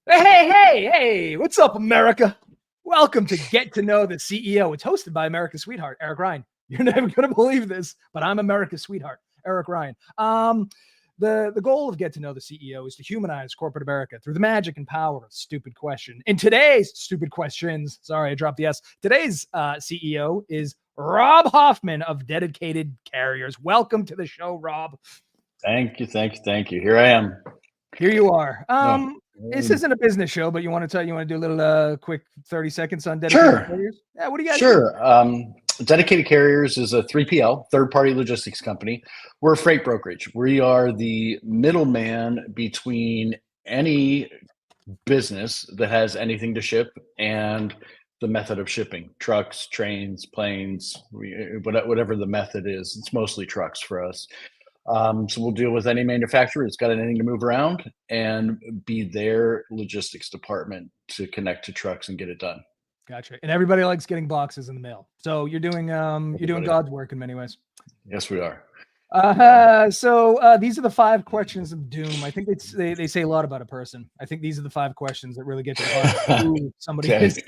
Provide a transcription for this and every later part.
Hey, what's up, America? Welcome to Get to Know the CEO. It's hosted by America's sweetheart, Eric Ryan. You're never going to believe this, but I'm America's sweetheart, Eric Ryan. The goal of Get to Know the CEO is to humanize corporate America through the magic and power of stupid question. In today's stupid questions, sorry, I dropped the S. Today's CEO is Rob Hoffman of Dedicated Carriers. Welcome to the show, Rob. Thank you. Here I am. Here you are. Yeah. This isn't a business show, but you want to do a little quick 30 seconds on Dedicated Sure, Carriers? Yeah, what do you guys do? sure. Dedicated Carriers is a 3PL, third-party logistics company. We're a freight brokerage. We are the middleman between any business that has anything to ship and the method of shipping: trucks, trains, planes, whatever the method is. It's mostly trucks for us. So we'll deal with any manufacturer that's got anything to move around and be their logistics department to connect to trucks and get it done. Gotcha. And everybody likes getting boxes in the mail. So you're doing Everybody. God's work in many ways. Yes, we are. So these are the 5 questions of doom. I think they say a lot about a person. I think these are the 5 questions that really get to the heart of who somebody is.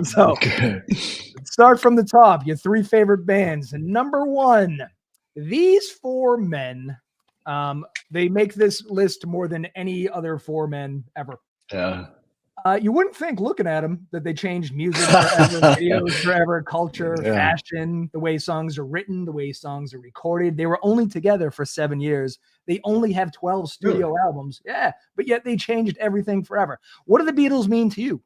So let's start from the top. Your 3 favorite bands. And number 1, these 4 men, they make this list more than any other 4 men ever. Yeah. You wouldn't think, looking at them, that they changed music forever, videos forever, culture, fashion, the way songs are written, the way songs are recorded. They were only together for 7 years. They only have 12 studio albums. Yeah, but yet they changed everything forever. What do the Beatles mean to you?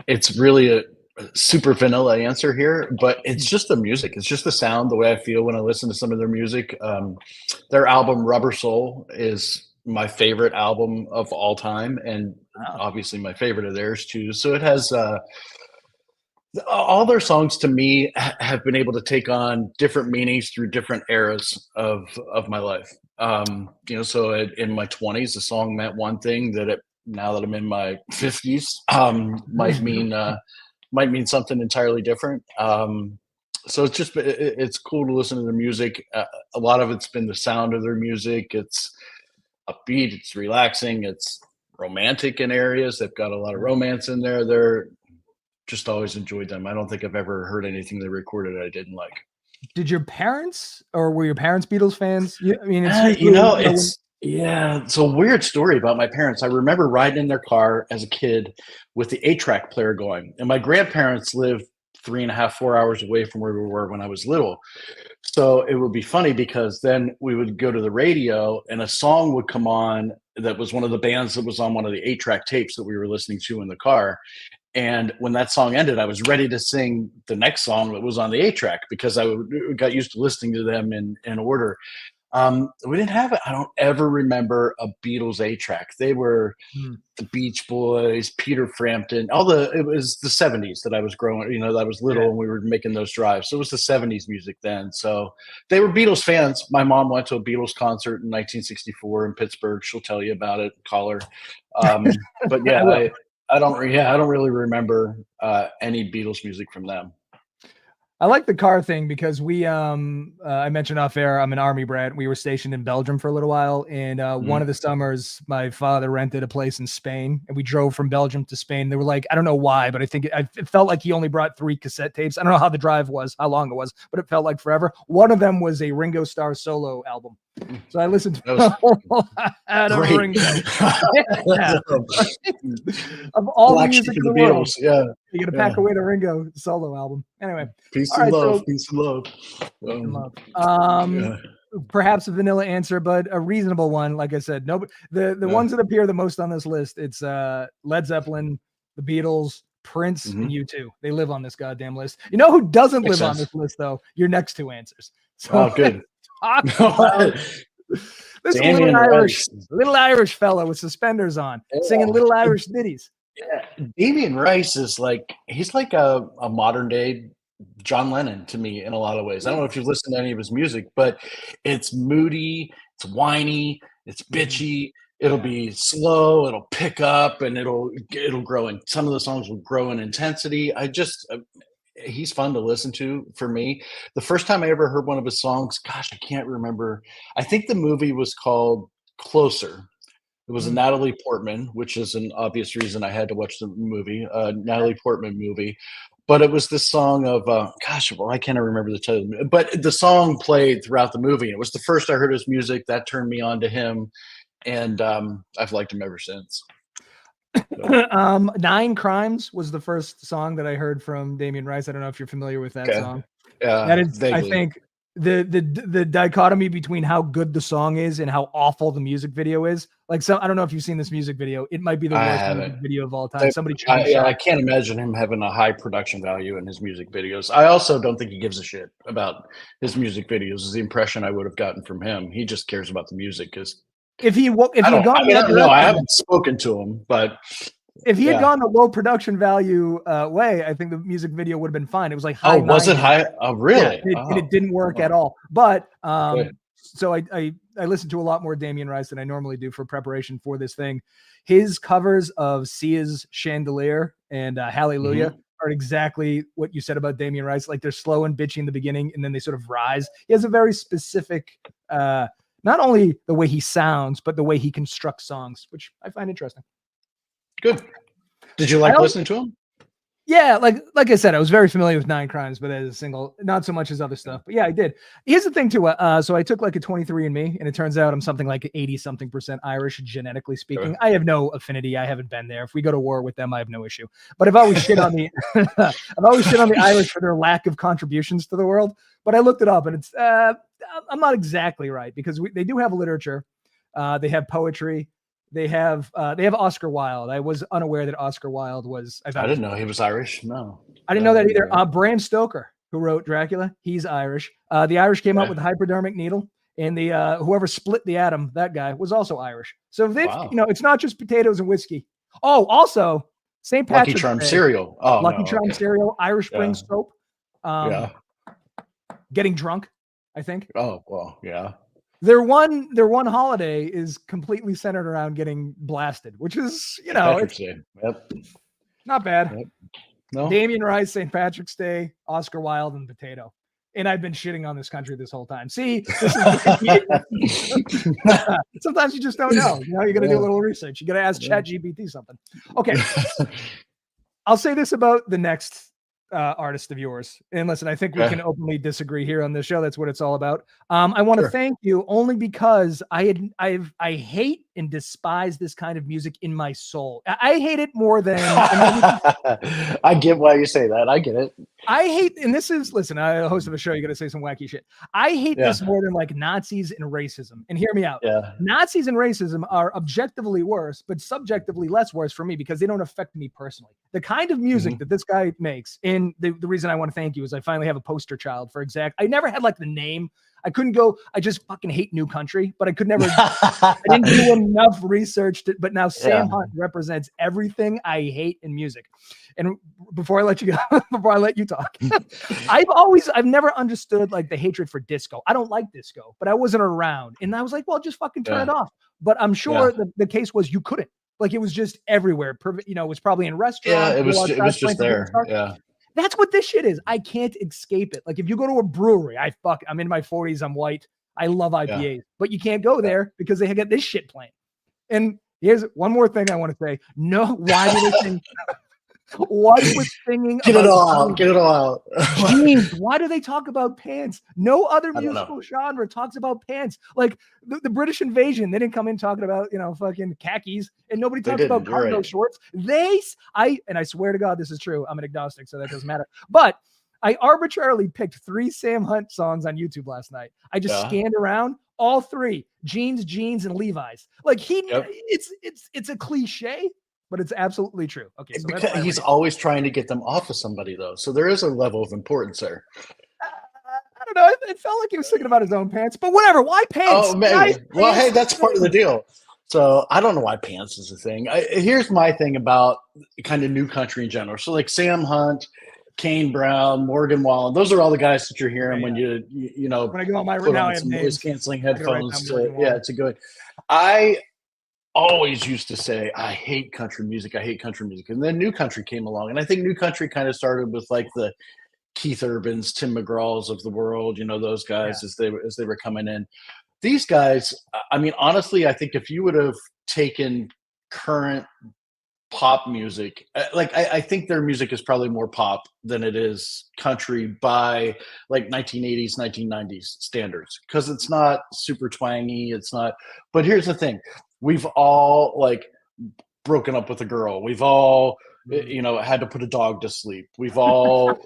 It's really a super vanilla answer here, but it's just the music. It's just the sound, the way I feel when I listen to some of their music. Their album Rubber Soul is my favorite album of all time, and obviously my favorite of theirs too. So it has all their songs to me have been able to take on different meanings through different eras of my life. So in my 20s, the song meant one thing that now that I'm in my 50s, might mean something entirely different. So it's cool to listen to their music. A lot of it's been the sound of their music. It's upbeat, it's relaxing, it's romantic in areas. They've got a lot of romance in there. They're just always enjoyed them. I don't think I've ever heard anything they recorded I didn't like. Did your parents, or were your parents Beatles fans? It's a weird story about my parents. I remember riding in their car as a kid with the 8-track player going, and my grandparents lived 3.5, 4 hours away from where we were when I was little. So it would be funny because then we would go to the radio and a song would come on that was one of the bands that was on one of the 8-track tapes that we were listening to in the car. And when that song ended, I was ready to sing the next song that was on the 8-track because I got used to listening to them in order. We didn't have it. I don't ever remember a Beatles 8-track. They were the Beach Boys, Peter Frampton, it was the 70s that I was growing, that I was little and we were making those drives. So it was the 70s music then. So they were Beatles fans. My mom went to a Beatles concert in 1964 in Pittsburgh. She'll tell you about it. Call her. But yeah, I don't really remember any Beatles music from them. I like the car thing because I mentioned off air, I'm an Army brat. We were stationed in Belgium for a little while. And one of the summers, my father rented a place in Spain and we drove from Belgium to Spain. They were like, I don't know why, but I think it felt like he only brought 3 cassette tapes. I don't know how the drive was, how long it was, but it felt like forever. One of them was a Ringo Starr solo album. So I listened to a whole lot of Ringo. Of all the music in the world, you got to pack away the Ringo solo album. Anyway, peace and love. Perhaps a vanilla answer, but a reasonable one. Like I said, the ones that appear the most on this list, it's Led Zeppelin, the Beatles, Prince, and U2. They live on this goddamn list. You know who doesn't live on this list though? Your next 2 answers. So good. This little Irish fellow with suspenders on, singing little Irish ditties. Yeah, Damien Rice is he's like a modern day John Lennon to me in a lot of ways. I don't know if you've listened to any of his music, but it's moody, it's whiny, it's bitchy. It'll be slow, it'll pick up, and it'll grow. And some of the songs will grow in intensity. He's fun to listen to for me. The first time I ever heard one of his songs, gosh, I can't remember. I think the movie was called Closer. It was a Natalie Portman, which is an obvious reason I had to watch the movie, Natalie Portman movie. But it was this song of, I can't remember the title, but the song played throughout the movie. It was the first I heard his music that turned me on to him, and I've liked him ever since. Nine Crimes was the first song that I heard from Damien Rice. I don't know if you're familiar with that song. Yeah, that is, vaguely. I think the dichotomy between how good the song is and how awful the music video is. Like, I don't know if you've seen this music video. It might be the worst music video of all time. I can't imagine him having a high production value in his music videos. I also don't think he gives a shit about his music videos. Is the impression I would have gotten from him. He just cares about the music. Because if he had gone, I haven't spoken to him, but if he had gone the low production value way, I think the music video would have been fine. It was like high. Was it high? Oh, really? Yeah, and it didn't work at all. But so I listened to a lot more Damien Rice than I normally do for preparation for this thing. His covers of Sia's Chandelier and Hallelujah are exactly what you said about Damien Rice. Like, they're slow and bitchy in the beginning, and then they sort of rise. He has a very specific, not only the way he sounds, but the way he constructs songs, which I find interesting. Good. Did you like listening to him? Yeah, like I said, I was very familiar with Nine Crimes, but as a single, not so much as other stuff. But yeah, I did. Here's the thing too. So I took like a 23andMe, and it turns out I'm something like 80-something% Irish, genetically speaking. Sure. I have no affinity. I haven't been there. If we go to war with them, I have no issue. But I've always shit on the, Irish for their lack of contributions to the world. But I looked it up, and it's I'm not exactly right, because they do have literature, they have poetry. They have Oscar Wilde. I was unaware that Oscar Wilde was. I didn't know he was Irish. No, I didn't know that either. Bram Stoker, who wrote Dracula, he's Irish. The Irish came up with the hypodermic needle, and the whoever split the atom, that guy was also Irish. So they, it's not just potatoes and whiskey. Oh, also St. Patrick's Lucky Charm Day, cereal. Oh, Lucky Charm cereal, Irish Spring soap. Getting drunk, I think. Oh well, yeah. Their one holiday is completely centered around getting blasted, which is, it's not bad. Yep. No. Damien Rice, St. Patrick's Day, Oscar Wilde, and potato. And I've been shitting on this country this whole time. See, sometimes you just don't know. You got to do a little research. You got to ask ChatGPT something. Okay. I'll say this about the next artist of yours. And listen, I think we can openly disagree here on this show. That's what it's all about. I want to thank you only because I hate and despise this kind of music in my soul. I hate it more than I get why you say that. I get it. I hate, and this is, listen, I hosted a show, you got to say some wacky shit. I hate this more than like Nazis and racism. And hear me out. Yeah. Nazis and racism are objectively worse, but subjectively less worse for me because they don't affect me personally. The kind of music that this guy makes, and the reason I want to thank you is I finally have a poster child for exact. I never had like the name. I couldn't go, I just fucking hate New Country, but I could never, I didn't do enough research, but now Sam Hunt represents everything I hate in music. And before I let you go, before I let you talk, I've never understood like the hatred for disco. I don't like disco, but I wasn't around. And I was like, well, just fucking turn it off. But I'm sure the case was you couldn't. Like, it was just everywhere. It was probably in restaurants. Yeah, it was just there. Yeah. That's what this shit is. I can't escape it. Like, if you go to a brewery, I'm in my 40s, I'm white. I love IPAs, but you can't go there because they got this shit playing. And here's one more thing I want to say. No, why do they sing? What was singing? Get it all out. Jeans. Why do they talk about pants? No other musical genre talks about pants. Like the British invasion, they didn't come in talking about, fucking khakis, and nobody talks about cargo shorts. I swear to God, this is true. I'm an agnostic, so that doesn't matter. But I arbitrarily picked 3 Sam Hunt songs on YouTube last night. I just scanned around all 3: jeans, and Levi's. Like it's a cliche, but it's absolutely true. Okay, so because he's always trying to get them off of somebody, though. So there is a level of importance there. I don't know. It felt like he was thinking about his own pants, but whatever. Why pants? Oh, maybe. Well, hey, that's part of the deal. So I don't know why pants is a thing. Here's my thing about kind of new country in general. So like Sam Hunt, Kane Brown, Morgan Wallen, those are all the guys that you're hearing when you when I go on my now I have noise canceling headphones to go. I always used to say I hate country music, and then new country came along, and I think new country kind of started with like the Keith Urbans, Tim McGraw's of the world, those guys as they were coming in. These guys, I mean, honestly, I think if you would have taken current pop music. I think their music is probably more pop than it is country by like 1980s, 1990s standards, because it's not super twangy. It's not. But here's the thing: we've all like broken up with a girl. We've all, had to put a dog to sleep. We've all,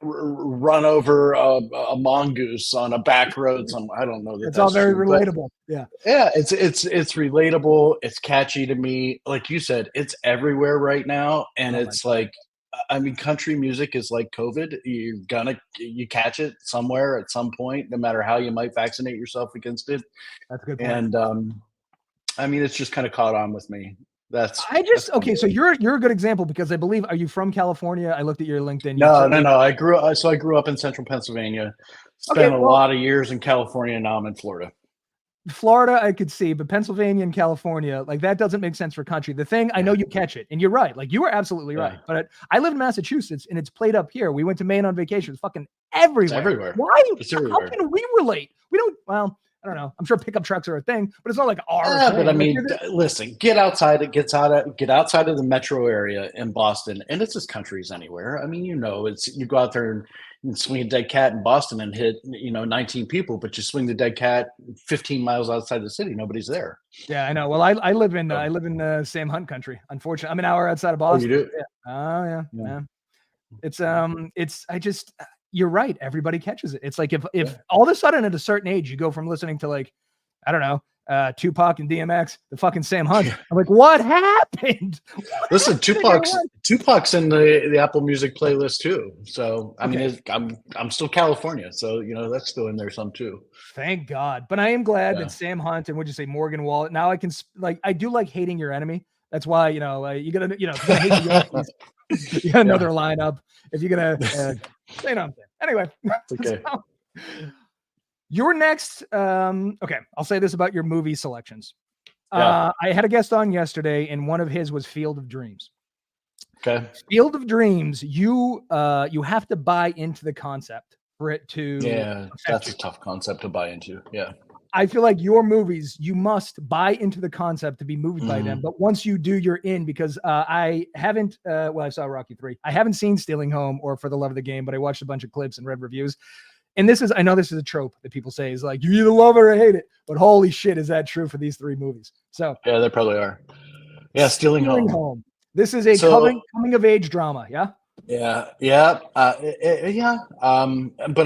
run over a mongoose on a back road. I don't know that It's all very true, relatable. Yeah. yeah, it's relatable. It's catchy to me. Like you said, it's everywhere right now, and it's like, I mean, country music is like COVID. You catch it somewhere at some point, no matter how you might vaccinate yourself against it. That's a good point. And I mean, it's just kind of caught on with me. Okay. So you're a good example, because I believe, are you from California? I looked at your LinkedIn. No. I grew up in central Pennsylvania, spent a lot of years in California, and now I'm in Florida. Florida, I could see, but Pennsylvania and California, like, that doesn't make sense for country. The thing, I know you catch it, and you're right. Like, you were absolutely right. But I live in Massachusetts, and it's played up here. We went to Maine on vacation. It's fucking everywhere. It's everywhere. Why? It's everywhere. How can we relate? We don't. Well, I don't know. I'm sure pickup trucks are a thing, but it's not like our thing. But I mean, listen, get outside of the metro area in Boston, and it's as country as anywhere. I mean, you go out there and swing a dead cat in Boston and hit 19 people, but you swing the dead cat 15 miles outside the city, nobody's there. Yeah, I know. Well, I live in Sam Hunt country. Unfortunately, I'm an hour outside of Boston. Oh, you do? Yeah. Oh yeah. It's you're right. Everybody catches it. It's like if all of a sudden at a certain age you go from listening to, like, I don't know, Tupac and DMX to fucking Sam Hunt. I'm like, what happened? Listen, Tupac's in the Apple Music playlist too. So I mean, I'm still California, so that's still in there some too. Thank God. But I am glad that Sam Hunt and, would you say, Morgan Wallen? Now I can, like, I do like hating your enemy. That's why you gotta if you're gonna hate the Yankees, you got another lineup. If you're gonna say no. Anyway, okay. So, your next, okay, I'll say this about your movie selections. I had a guest on yesterday, and one of his was Field of Dreams. Okay. Field of Dreams, you have to buy into the concept for it to. Yeah, that's a tough concept to buy into. Yeah. I feel like your movies, you must buy into the concept to be moved by them. But once you do, you're in, because I haven't, I saw Rocky 3. I haven't seen Stealing Home or For the Love of the Game, but I watched a bunch of clips and read reviews. And I know this is a trope that people say is like, you either love it or hate it. But holy shit, is that true for these three movies? So yeah, they probably are. Yeah, Stealing Home. This is a coming of age drama. Yeah. Yeah. But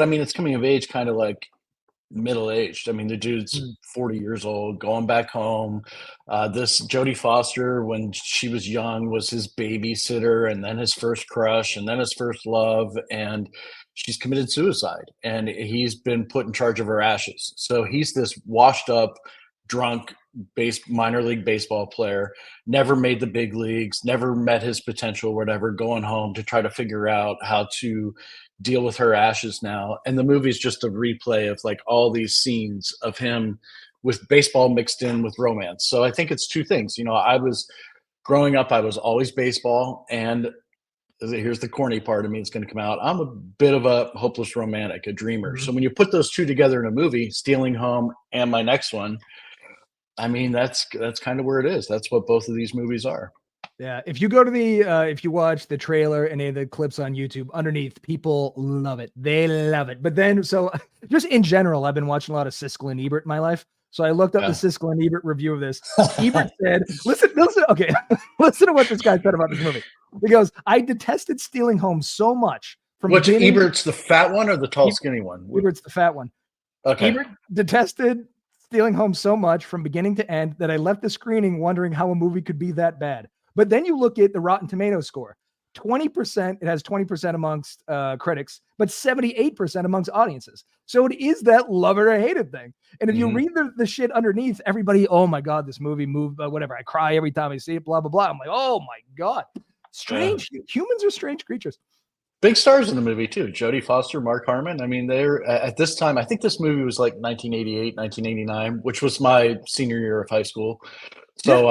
I mean, it's coming of age, kind of like middle-aged. I mean, the dude's 40 years old, going back home. This Jodie Foster, when she was young, was his babysitter, and then his first crush, and then his first love, and she's committed suicide, and he's been put in charge of her ashes. So he's this washed up, drunk minor league baseball player, never made the big leagues, never met his potential, whatever, going home to try to figure out how to deal with her ashes now. And the movie's just a replay of like all these scenes of him with baseball mixed in with romance. So I think it's two things. I was growing up, I was always baseball, and here's the corny part of me, it's going to come out. I'm a bit of a hopeless romantic, a dreamer. So when you put those two together in a movie, Stealing Home and my next one, I mean, that's kind of where it is. That's what both of these movies are. Yeah, if you go to if you watch the trailer and any of the clips on YouTube, underneath, people love it. They love it. But then, so just in general, I've been watching a lot of Siskel and Ebert in my life. So I looked up the Siskel and Ebert review of this. Ebert said, listen, okay, listen to what this guy said about this movie. He goes, I detested Stealing Home so much. Which Ebert's the fat one or the tall, skinny one? Ebert's the fat one. Okay. Ebert detested Stealing Home so much from beginning to end that I left the screening wondering how a movie could be that bad. But then you look at the Rotten Tomatoes score, 20%, it has 20% amongst critics, but 78% amongst audiences. So it is that love it or hate it thing. And if you read the shit underneath, everybody, oh my God, this movie moved, whatever. I cry every time I see it, blah, blah, blah. I'm like, oh my God. Strange. Humans are strange creatures. Big stars in the movie too. Jodie Foster, Mark Harmon. I mean, they're at this time, I think this movie was like 1988, 1989, which was my senior year of high school. So,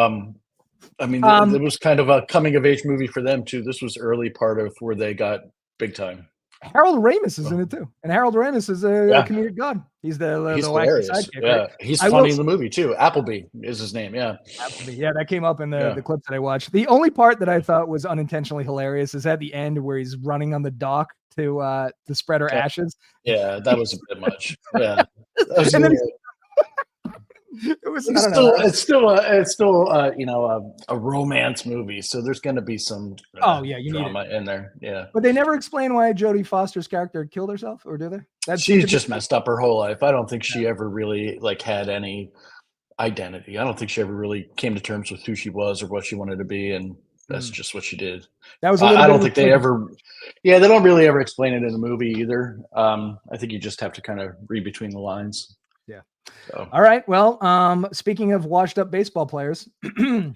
I mean, it was kind of a coming of age movie for them too. This was early part of where they got big time. Harold Ramis is in it too, and Harold Ramis is a comedic god. He's the He's wacky hilarious. sidekick. Yeah, Right? he's funny in the movie too. Appleby is his name. Yeah, Appleby. Yeah, that came up in the clips that I watched. The only part that I thought was unintentionally hilarious is at the end where he's running on the dock to spread her ashes. Yeah, that was a bit much. Yeah, that was And a then little. it was. I don't know. It's still a romance movie, so there's going to be some you drama need it in there. Yeah, but they never explain why Jodie Foster's character killed herself, or do they? she's just messed up her whole life. I don't think she ever really had any identity. I don't think she ever really came to terms with who she was or what she wanted to be, and that's just what she did. That was a little I don't think they ever. Yeah, they don't really ever explain it in the movie either. I think you just have to kind of read between the lines. Yeah. So. All right. Well, speaking of washed up baseball players, the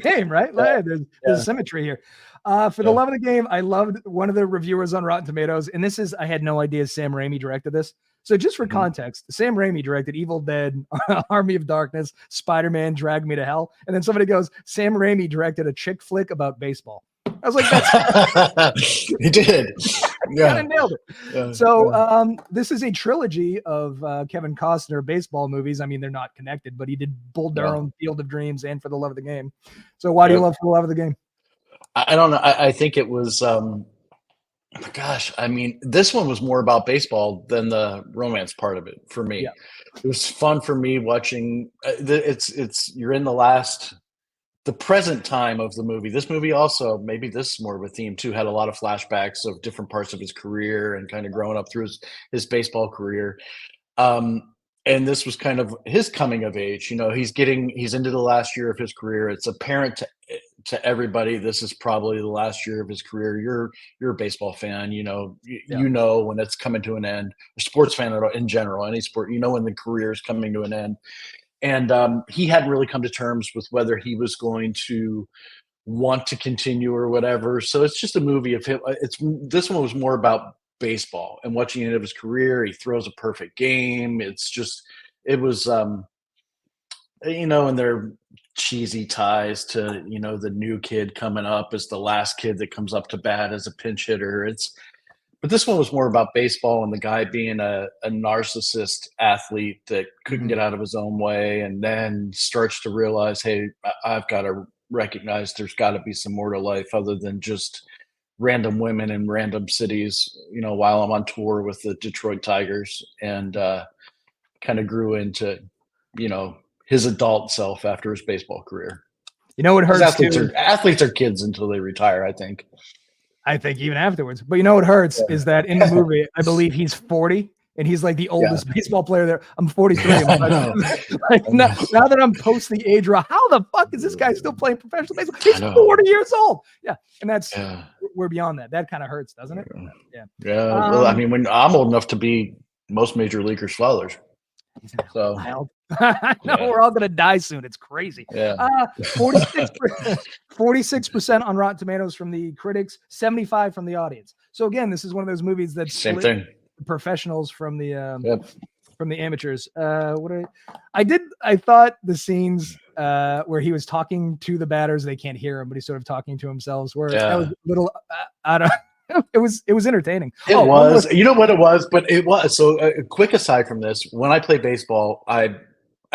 game, right? Yeah. There's symmetry here. For the love of the game, I loved one of the reviewers on Rotten Tomatoes, and I had no idea Sam Raimi directed this. So just for context, Sam Raimi directed Evil Dead, Army of Darkness, Spider-Man, Drag Me to Hell, and then somebody goes, Sam Raimi directed a chick flick about baseball. I was like, that's he did. Yeah. Nailed it. Yeah, so this is a trilogy of Kevin Costner baseball movies. I mean, they're not connected, but he did Bull Durham, Field of Dreams, and For the Love of the Game. So why do you love For the Love of the Game? I don't know. I think it was gosh, I mean, this one was more about baseball than the romance part of it for me. Yeah. It was fun for me watching you're in the present time of the movie. This movie also, maybe this is more of a theme too, had a lot of flashbacks of different parts of his career and kind of growing up through his baseball career. And this was kind of his coming of age. He's into the last year of his career. It's apparent to everybody this is probably the last year of his career. You're a baseball fan, you know when it's coming to an end. A sports fan in general, any sport, when the career is coming to an end. And he hadn't really come to terms with whether he was going to want to continue or whatever. So it's just a movie of him. This one was more about baseball and watching the end of his career. He throws a perfect game. It was and their cheesy ties to, the new kid coming up as the last kid that comes up to bat as a pinch hitter. But this one was more about baseball and the guy being a narcissist athlete that couldn't get out of his own way and then starts to realize, hey, I've got to recognize there's got to be some more to life other than just random women in random cities, while I'm on tour with the Detroit Tigers, and kind of grew into, his adult self after his baseball career. What hurts athletes are kids until they retire, I think. I think even afterwards. But what hurts is that in the movie, I believe he's 40 and he's like the oldest baseball player there. I'm 43. Now that I'm post the age, how the fuck is this guy still playing professional baseball? He's 40 years old. Yeah. And we're beyond that. That kind of hurts, doesn't it? Yeah. Well, I mean, when I'm old enough to be most major leaguers' fathers. So wild. I know we're all gonna die soon. It's crazy. 46% on Rotten Tomatoes from the critics, 75% from the audience. So again, this is one of those movies that's same thing. Professionals from the amateurs. I thought the scenes where he was talking to the batters, they can't hear him, but he's sort of talking to himself. That was a little out of. It was entertaining. It was. You know what it was? But it was. So a quick aside from this, when I play baseball, I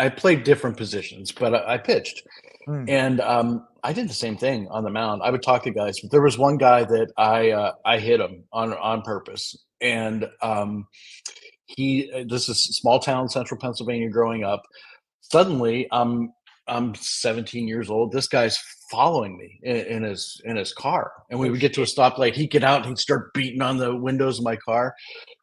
played different positions, but I pitched. And I did the same thing on the mound. I would talk to guys. There was one guy that I hit him on purpose. And this is small town, central Pennsylvania growing up. Suddenly I'm 17 years old. This guy's following me in his car. And when we would get to a stoplight, he'd get out and he'd start beating on the windows of my car.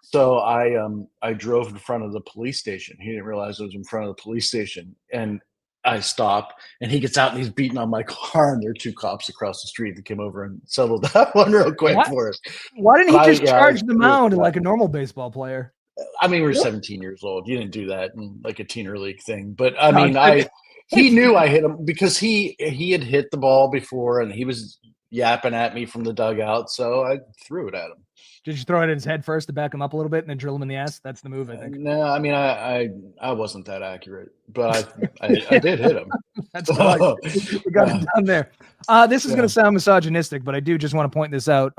So I drove in front of the police station. He didn't realize I was in front of the police station. And I stop and he gets out and he's beating on my car. And there are two cops across the street that came over and settled that one real quick for us. Why didn't he just charge the mound like a normal baseball player? I mean, we were 17 years old. You didn't do that in like a teener league thing. But I mean, he knew I hit him because he had hit the ball before and he was yapping at me from the dugout. So I threw it at him. Did you throw it at his head first to back him up a little bit and then drill him in the ass? That's the move, I think. No, I mean, I wasn't that accurate, but I did hit him. That's right. We got it done there. This is going to sound misogynistic, but I do just want to point this out.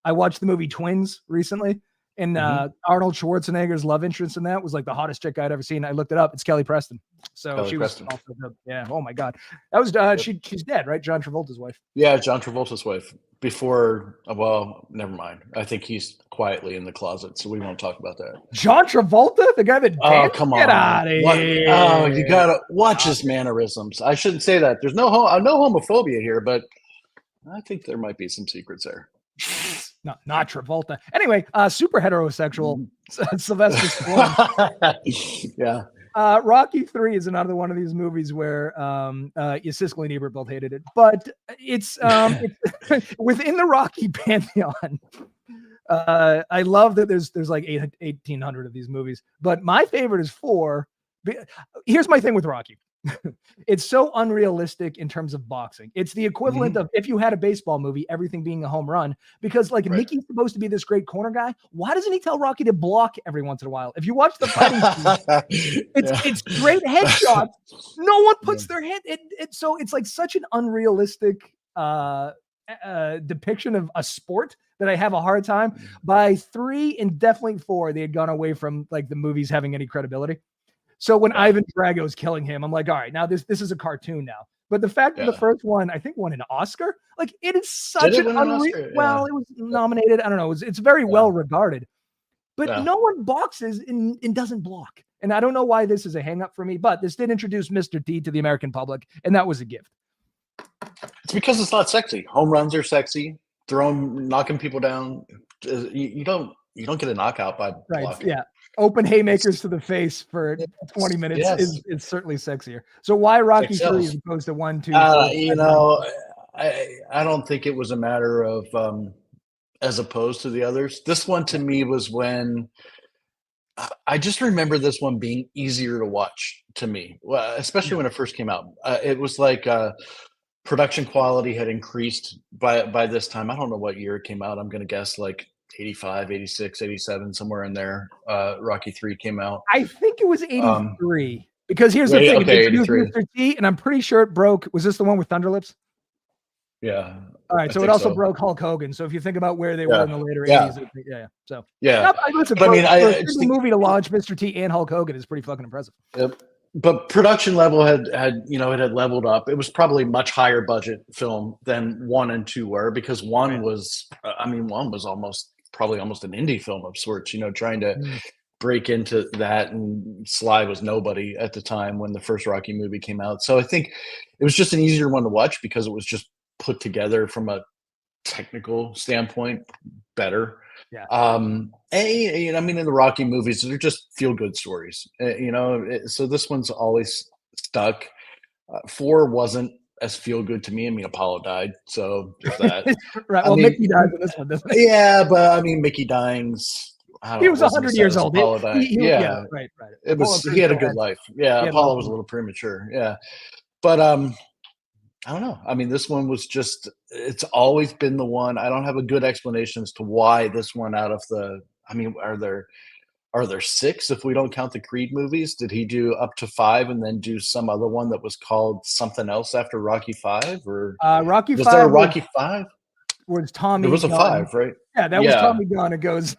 I watched the movie Twins recently, and Arnold Schwarzenegger's love interest in that was like the hottest chick I'd ever seen. I looked it up. It's Kelly Preston. So Kelly she Preston. was also, yeah. Oh my God. That was, she's dead, right? John Travolta's wife. Yeah. John Travolta's wife before, well, never mind. I think he's quietly in the closet, so we won't talk about that. John Travolta, the guy that danced? Come on. Get out of here. Oh, you got to watch his mannerisms. I shouldn't say that. There's no homophobia here, but I think there might be some secrets there. Not Travolta. Anyway, super heterosexual Sylvester Stallone. Yeah. Rocky 3 is another one of these movies where Siskel and Ebert both hated it, but it's within the Rocky pantheon. I love that there's like 1,800 of these movies, but my favorite is 4. Here's my thing with Rocky. It's so unrealistic in terms of boxing. It's the equivalent of if you had a baseball movie, everything being a home run, because like Mickey's supposed to be this great corner guy. Why doesn't he tell Rocky to block every once in a while? If you watch the fighting scene, it's great headshots. No one puts their head. So it's like such an unrealistic depiction of a sport that I have a hard time. By 3 and definitely 4, they had gone away from like the movies having any credibility. So when Ivan Drago's killing him, I'm like, all right, now this is a cartoon now. But the fact that the first one, I think, won an Oscar, like it is such an unreal. Well, it was nominated. I don't know. It's very well regarded, but no one boxes and doesn't block. And I don't know why this is a hang up for me, but this did introduce Mr. T to the American public, and that was a gift. It's because it's not sexy. Home runs are sexy. Knocking people down. You don't get a knockout by blocking. Yeah. Open haymakers to the face for 20 minutes is certainly sexier. So why Rocky 3 as opposed to 1, 2, 3? I don't think it was a matter of as opposed to the others. This one to me was when I just remember this one being easier to watch to me, especially when it first came out. It was like production quality had increased by this time. I don't know what year it came out. I'm going to guess like 85, 86, 87, somewhere in there. Rocky 3 came out. I think it was 83. Because here's the thing. Okay, it Mr. T, and I'm pretty sure it broke. Was this the one with Thunderlips? Yeah. All right. So it also broke Hulk Hogan. So if you think about where they were in the later 80s. So listen, for a movie to launch Mr. T and Hulk Hogan is pretty fucking impressive. Yep. But production level had it had leveled up. It was probably much higher budget film than 1 and 2 were, because 1 was probably almost an indie film of sorts, trying to break into that, and Sly was nobody at the time when the first Rocky movie came out. So I think it was just an easier one to watch because it was just put together from a technical standpoint better. Yeah. In the Rocky movies, they're just feel good stories, so this one's always stuck. 4 wasn't as feel good to me. I mean, Apollo died, so there's that. Right. Well, Mickey died in this one, doesn't he? Yeah, but I mean, Mickey dying's. He was 100 years old. Apollo died. Right. It was. He had a good life. Yeah, Apollo was a little premature. Yeah, but I don't know. I mean, this one was just. It's always been the one. I don't have a good explanation as to why this one out of the. I mean, are there 6 if we don't count the Creed movies? Did he do up to 5 and then do some other one that was called something else after Rocky 5? Or Rocky 5 was there a Rocky 5? Was Tommy? There was a 5, right? Yeah, that was Tommy Gunn. It goes.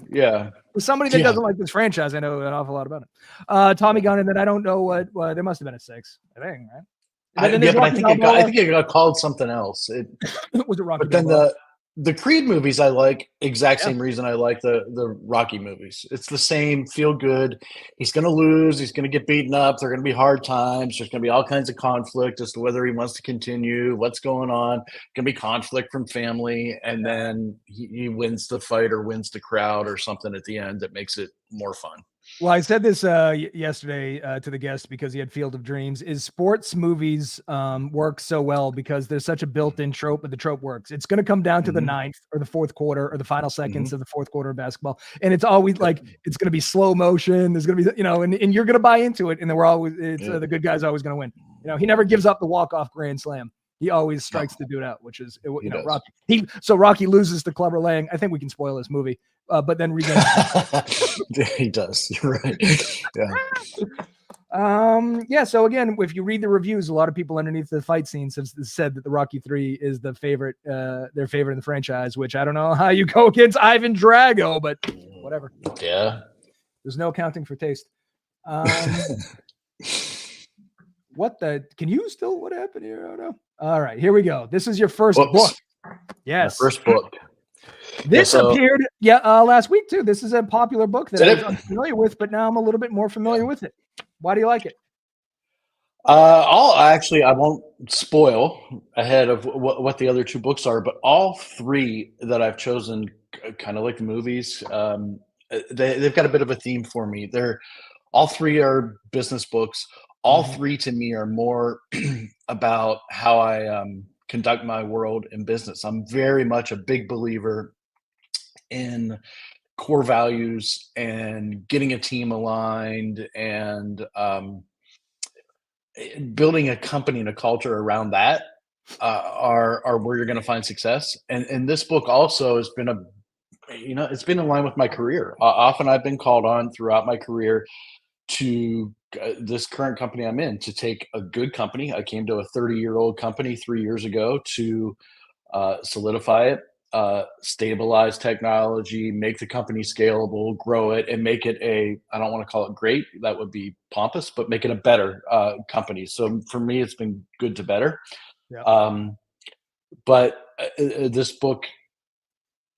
Yeah. For somebody that doesn't like this franchise, I know an awful lot about it. Tommy Gunn, and then I don't know what. There must have been a 6, I think, right? I think it got called something else. Was it Rocky? But then the Creed movies I like, same reason I like the Rocky movies. It's the same, feel good. He's going to lose. He's going to get beaten up. They're going to be hard times. There's going to be all kinds of conflict as to whether he wants to continue, what's going on. Going to be conflict from family. And then he wins the fight or wins the crowd or something at the end that makes it more fun. Well, I said this yesterday to the guest because he had Field of Dreams. Is sports movies work so well because there's such a built-in trope, but the trope works. It's going to come down to the 9th or the 4th quarter or the final seconds of the 4th quarter of basketball, and it's always like it's going to be slow motion. There's going to be and you're going to buy into it, and then the good guy's always going to win. He never gives up the walk-off grand slam. He always strikes the dude out, which is Rocky. Rocky loses to Clubber Lang. I think we can spoil this movie, but then regains. He does. You're right. Yeah. So again, if you read the reviews, a lot of people underneath the fight scenes have said that the Rocky 3 is the favorite, their favorite in the franchise. Which I don't know how you go against Ivan Drago, but whatever. Yeah. There's no accounting for taste. What the? Can you still? What happened here? Oh no. All right, here we go. This is your first book. Yes, my first book. This appeared last week too. This is a popular book that I was unfamiliar with, but now I'm a little bit more familiar with it. Why do you like it? I won't spoil ahead of what the other two books are, but all three that I've chosen, kind of like the movies, they've got a bit of a theme for me. All three are business books. All three to me are more about how I conduct my world in business. I'm very much a big believer in core values and getting a team aligned and building a company and a culture around that are where you're going to find success. And this book also has been it's been in line with my career. Often I've been called on throughout my career to this current company I'm in to take a good company. I came to a 30-year-old company 3 years ago to solidify it, stabilize technology, make the company scalable, grow it, and make it I don't want to call it great, that would be pompous, but make it a better company. So for me, it's been good to better. Yeah. But this book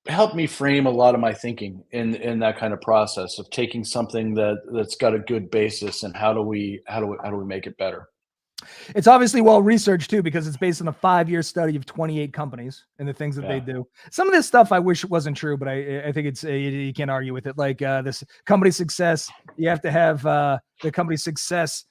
helped me frame a lot of my thinking in that kind of process of taking something that's got a good basis and how do we make it better. It's obviously well researched too, because it's based on a 5-year study of 28 companies and the things that they do. Some of this stuff I wish wasn't true, but I think it's you can't argue with it. Like this company success, you have to have the company success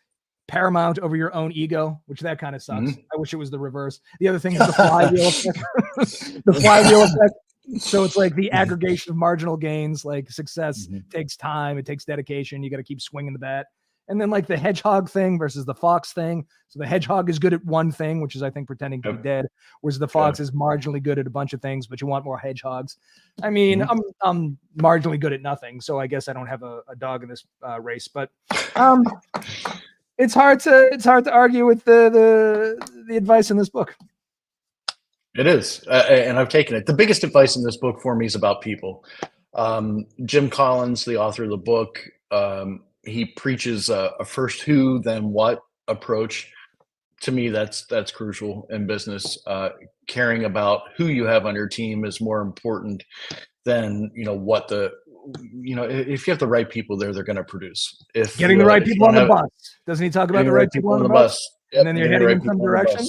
paramount over your own ego, which that kind of sucks. I wish it was the reverse. The other thing is the flywheel effect. The flywheel effect. So it's like the aggregation of marginal gains. Like success takes time, it takes dedication. You got to keep swinging the bat. And then like the hedgehog thing versus the fox thing. So the hedgehog is good at one thing, which is I think pretending to be dead, whereas the fox is marginally good at a bunch of things, but you want more hedgehogs. I mean, I'm marginally good at nothing, so I guess I don't have a dog in this race. But it's hard to argue with the advice in this book. It is, and I've taken it. The biggest advice in this book for me is about people. Jim Collins, the author of the book, he preaches a first who, then what approach. To me, that's crucial in business. Caring about who you have on your team is more important than what if you have the right people there, they're going to produce. If getting the right people on the bus, doesn't he talk about the right people on the bus? And then you're heading in some direction.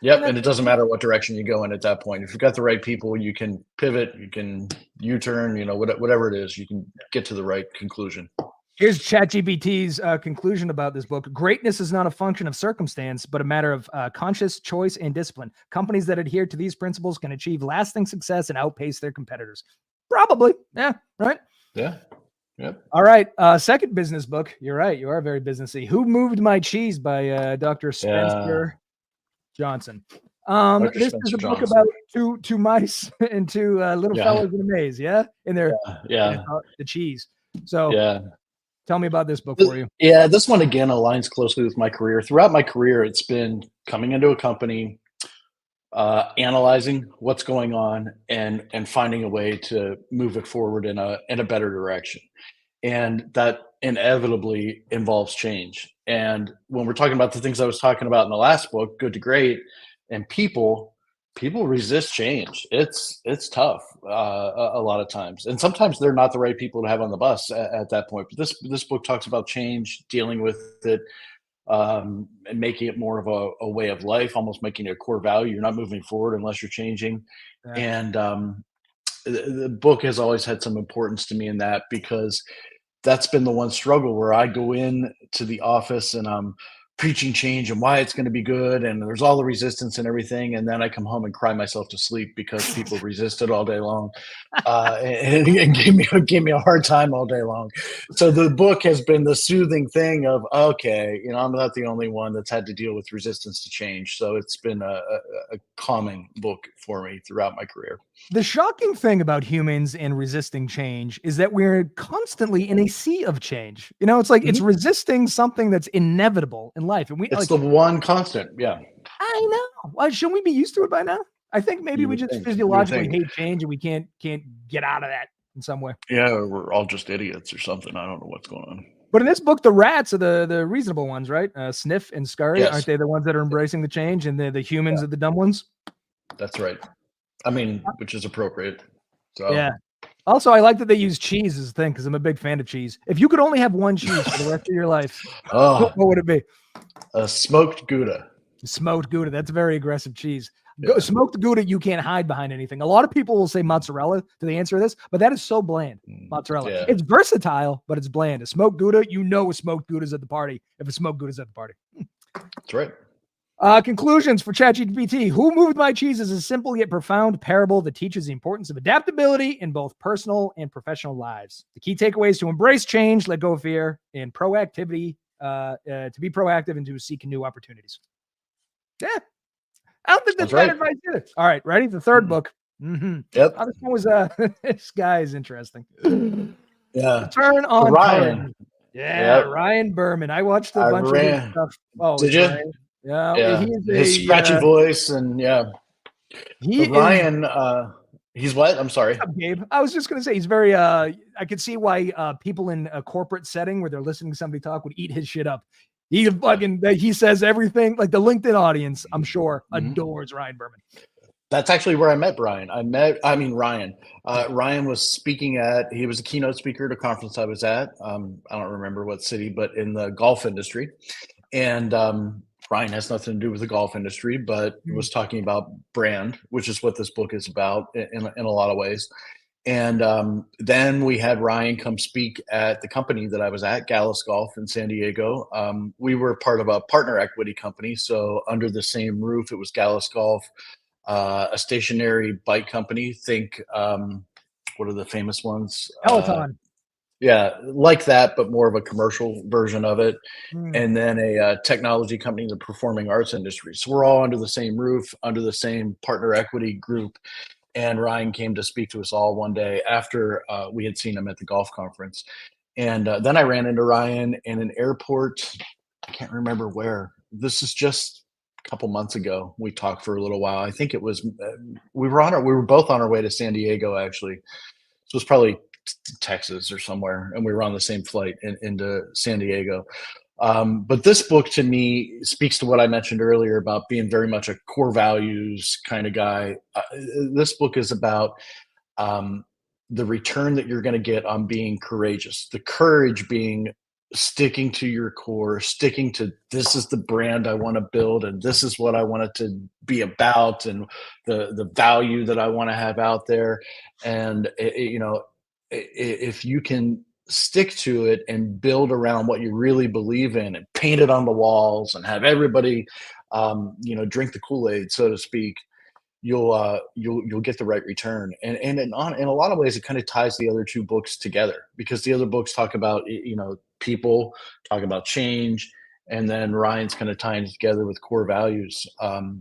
Yep, and it doesn't matter what direction you go in at that point. If you've got the right people, you can pivot, you can U-turn, whatever it is, you can get to the right conclusion. Here's ChatGPT's conclusion about this book. Greatness is not a function of circumstance, but a matter of conscious choice and discipline. Companies that adhere to these principles can achieve lasting success and outpace their competitors. Probably. Yeah, right? Yeah. Yep. All right. Second business book. You're right. You are very businessy. Who Moved My Cheese by Dr. Spencer Johnson. This is a book about two mice and two little fellas in a maze. Yeah. And they're the cheese. So tell me about this book for you. Yeah, this one again aligns closely with my career. Throughout my career, it's been coming into a company, analyzing what's going on, and finding a way to move it forward in a better direction. And that inevitably involves change. And when we're talking about the things I was talking about in the last book, Good to Great, and people resist change. It's tough a lot of times, and sometimes they're not the right people to have on the bus at that point. But this book talks about change, dealing with it, and making it more of a way of life, almost making it a core value. You're not moving forward unless you're changing. And the book has always had some importance to me in that, because that's been the one struggle where I go in to the office and I'm preaching change and why it's going to be good, and there's all the resistance and everything, and then I come home and cry myself to sleep because people resisted all day long, and gave me a hard time all day long. So the book has been the soothing thing of, okay, I'm not the only one that's had to deal with resistance to change. So it's been a calming book for me throughout my career. The shocking thing about humans and resisting change is that we're constantly in a sea of change. You know, it's like it's resisting something that's inevitable in life. And we It's like, the one constant. Yeah. I know. Why shouldn't we be used to it by now? I think maybe You we would just think. You would physiologically think. hate change and we can't get out of that in some way. Yeah, we're all just idiots or something. I don't know what's going on. But in this book, the rats are the reasonable ones, right? Sniff and Scurry, Yes. aren't they the ones that are embracing the change, and the humans are the dumb ones? That's right. I mean, which is appropriate. So Yeah. Also, I like that they use cheese as a thing because I'm a big fan of cheese. If you could only have one cheese for the rest of your life, what would it be? a smoked Gouda. Smoked Gouda. That's very aggressive cheese. Yeah. Smoked Gouda, you can't hide behind anything. A lot of people will say mozzarella to the answer to this, but that is so bland. Mozzarella. Yeah. It's versatile, but it's bland. A smoked Gouda, you know a smoked Gouda's at the party if a smoked Gouda's at the party. That's right. Conclusions for ChatGPT. Who Moved My Cheese is a simple yet profound parable that teaches the importance of adaptability in both personal and professional lives. The key takeaways to embrace change, let go of fear, and proactivity, to be proactive and to seek new opportunities. Yeah. I don't think that's bad advice either. All right, ready? The third book. Yep. Oh, this one was this guy is interesting. Yeah. Turn on Ryan. Courage. Yeah, Yep. Ryan Berman. I watched a bunch of his stuff. Oh, Did you? Ryan. Yeah, Yeah. he's His scratchy voice and he Ryan. He's what? I'm sorry. What's up, Gabe? I was just gonna say he's very. I could see why people in a corporate setting where they're listening to somebody talk would eat his shit up. He fucking he says everything. Like the LinkedIn audience, I'm sure adores Ryan Berman. That's actually where I met Brian. Ryan. Ryan was speaking he was a keynote speaker at a conference I was at. I don't remember what city, but in the golf industry. And Ryan has nothing to do with the golf industry, but was talking about brand, which is what this book is about in a lot of ways. And then we had Ryan come speak at the company that I was at, Gallus Golf in San Diego. We were part of a partner equity company. So under the same roof, it was Gallus Golf, a stationary bike company. Think, what are the famous ones? Peloton. Yeah, like that, but more of a commercial version of it. And then a technology company in the performing arts industry. So we're all under the same roof, under the same partner equity group. And Ryan came to speak to us all one day after we had seen him at the golf conference. And then I ran into Ryan in an airport. I can't remember where. This is just a couple months ago. We talked for a little while. I think it was we were both on our way to San Diego actually. So it was probably Texas or somewhere, and we were on the same flight into San Diego. But this book to me speaks to what I mentioned earlier about being very much a core values kind of guy. This book is about the return that you're going to get on being courageous, the courage being sticking to your core, sticking to this is the brand I want to build and this is what I want it to be about and the value that I want to have out there. And, if you can stick to it and build around what you really believe in and paint it on the walls and have everybody, drink the Kool-Aid, so to speak, you'll get the right return. And in a lot of ways, it kind of ties the other two books together because the other books talk about, people, talk about change, and then Ryan's kind of tying it together with core values.